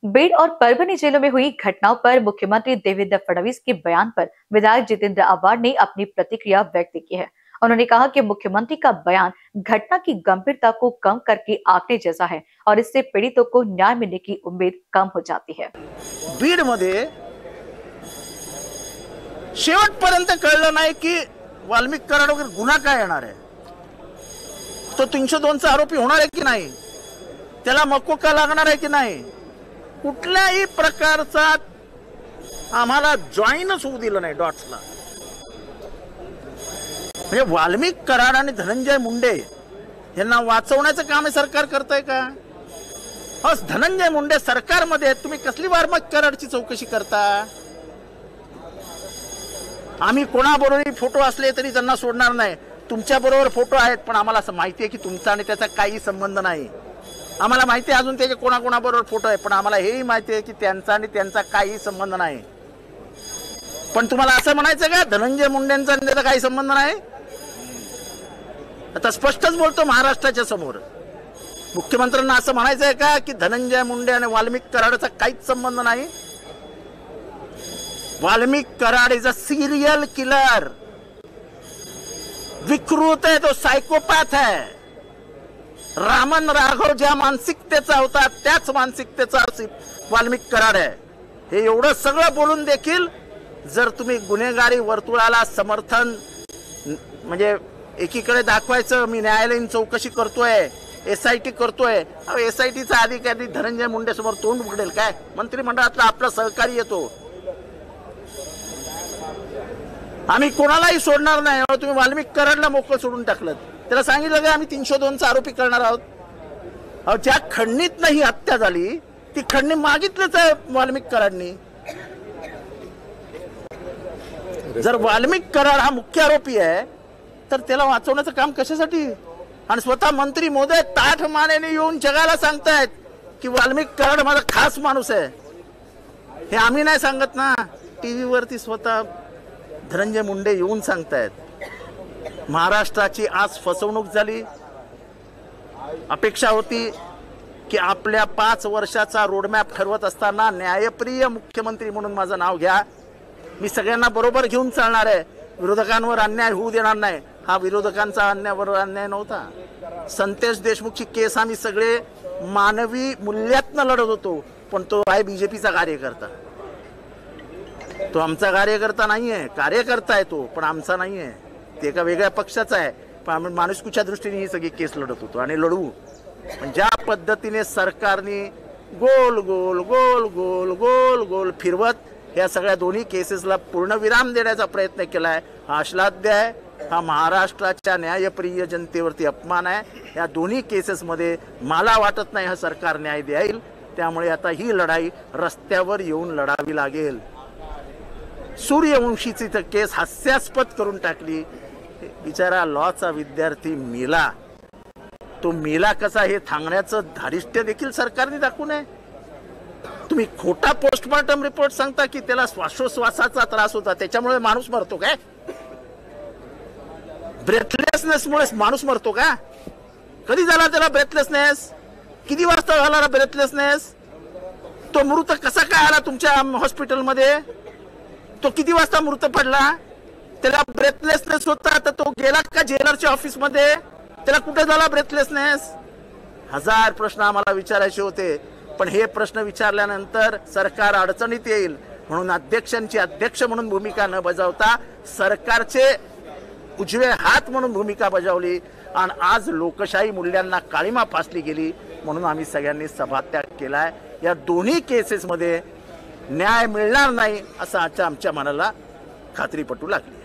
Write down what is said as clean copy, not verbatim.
Bed और परभनी जेलों में हुई घटनाओं पर मुख्यमंत्री देवेंद्र फडणवीस के बयान पर विधायक जितेंद्र आव्हाड ने अपनी प्रतिक्रिया व्यक्त की है। उन्होंने कहा कि मुख्यमंत्री का बयान घटना की गंभीरता को कम करके आंकने जैसा है और इससे पीड़ितों को न्याय मिलने की उम्मीद कम हो जाती है। बीड मध्ये शेवटपर्यंत कळलं नाही की वाल्मिक कराडवर गुन्हा काय येणार आहे, तो 302 चा आरोपी होणार आहे की नाही, त्याला मकोका लागणार आहे की नाही, कुठल्याही प्रकारचा आम्हाला जॉईनच होऊ दिलं नाही डॉट्सला। म्हणजे वाल्मिक कराड आणि धनंजय मुंडे यांना वाचवण्याचं काम हे सरकार करतंय का? बस धनंजय मुंडे सरकारमध्ये तुम्ही कसली वाल्मिक कराडची चौकशी करता? आम्ही कोणाबरोबर फोटो असले तरी त्यांना सोडणार नाही। तुमच्या बरोबर फोटो आहेत पण आम्हाला असं माहिती आहे की तुमचा आणि त्याचा काही संबंध नाही। आम्हाला माहिती आहे अजून त्याचे कोणाकोणाबरोबर फोटो आहे, पण आम्हाला हेही माहिती आहे की त्यांचा आणि त्यांचा काही संबंध नाही। पण तुम्हाला असं म्हणायचं का धनंजय मुंडेंचा आणि त्याचा काही संबंध नाही? आता स्पष्टच बोलतो महाराष्ट्राच्या समोर, मुख्यमंत्र्यांना असं म्हणायचं आहे का की धनंजय मुंडे आणि वाल्मिक कराडचा काहीच संबंध नाही? Valmik Karad is a serial killer, विकृत है, तो सायकोपॅथ है। रामन राघव ज्या मानसिकतेचा होता त्याच मानसिकतेचा वाल्मिक कराड आहे। हे एवढं सगळं बोलून देखील जर तुम्ही गुन्हेगारी वर्तुळाला समर्थन म्हणजे एकीकडे दाखवायचं मी न्यायालयीन चौकशी करतोय, एसआयटी करतोय, एसआयटीचा अधिकारी धनंजय मुंडे समोर तोंड उघडेल काय? मंत्रिमंडळातला आपला सहकारी येतो, आम्ही कोणालाही सोडणार नाही। तुम्ही वाल्मिक कराडला मोकळं सोडून टाकलं, त्याला सांगितलं की आम्ही 302 चा आरोपी करणार आहोत। ज्या खंडणीत ही हत्या झाली ती खंडणी मागितलीच आहे वाल्मिक कराडनी। जर वाल्मिक कराड हा मुख्य आरोपी आहे तर त्याला वाचवण्याचं काम कशासाठी? आणि स्वतः मंत्री महोदय ताठ मानेने येऊन जगाला सांगतायत की वाल्मिक कराड माझा खास माणूस आहे। हे आम्ही नाही सांगत ना, टीव्ही वरती स्वतः धनंजय मुंडे येऊन सांगतायत। महाराष्ट्राची आज फसवणूक झाली। अपेक्षा होती की आपल्या 5 वर्षाचा रोडमॅप ठरवत असताना न्यायप्रिय मुख्यमंत्री म्हणून माझं नाव घ्या, मी सगळ्यांना बरोबर घेऊन चालणार आहे, विरोधकांवर अन्याय होऊ देणार नाही। हा विरोधकांचा अन्यायाबरोबर अन्याय नव्हता। संतेश देशमुखची केस आम्ही सगळे मानवी मूल्यातनं लढत होतो, पण तो आहे बीजेपीचा कार्यकर्ता, तो आमचा कार्यकर्ता नाहीये। कार्यकर्ता आहे तो पण आमचा नाहीये, ते एका वेगळ्या पक्षाचा आहे। पण आम्ही माणुसकीच्या दृष्टीने ही सगळी केस लढत होतो आणि लढू। पण ज्या पद्धतीने सरकारने गोल गोल गोल गोल गोल गोल फिरवत या सगळ्या दोन्ही केसेसला पूर्णविराम देण्याचा प्रयत्न केलाय, हा अश्लाघ्य आहे, हा महाराष्ट्राच्या न्यायप्रिय जनतेवरती अपमान आहे। या दोन्ही केसेसमध्ये मला वाटत नाही हा सरकार न्याय देईल, त्यामुळे आता ही लढाई रस्त्यावर येऊन लढावी लागेल। सूर्यवंशीची तर केस हास्यास्पद करून टाकली, बिचारा लॉचा विद्यार्थी मेला, तो मेला कसा हे सांगण्याचं धारिष्ट्य देखील सरकारने दाखवू नये। तुम्ही खोटा पोस्टमॉर्टम रिपोर्ट सांगता की त्याला श्वासोश्वासाचा त्रास होता त्याच्यामुळे माणूस मरतो काय? ब्रेथलेसनेसमुळे माणूस मरतो का? कधी झाला त्याला ब्रेथलेसनेस? किती वाजता झाला ब्रेथलेसनेस? तो मृत कसा काय आला तुमच्या हॉस्पिटलमध्ये? तो किती वाजता मृत पडला? त्याला ब्रेथलेसनेस होता तर तो गेला का जेलरच्या ऑफिसमध्ये? त्याला कुठे झाला ब्रेथलेसनेस? 1000 प्रश्न आम्हाला विचारायचे होते, पण हे प्रश्न विचारल्यानंतर सरकार अडचणीत येईल म्हणून अध्यक्षांची अध्यक्ष म्हणून भूमिका न बजावता सरकारचे उजवे हात म्हणून भूमिका बजावली आणि आज लोकशाही मूल्यांना काळीमा फासली गेली म्हणून आम्ही सगळ्यांनी सभात्याग केलाय। या दोन्ही केसेसमध्ये न्याय मिळणार नाही असं आमच्या मनाला खात्री पटू लागली।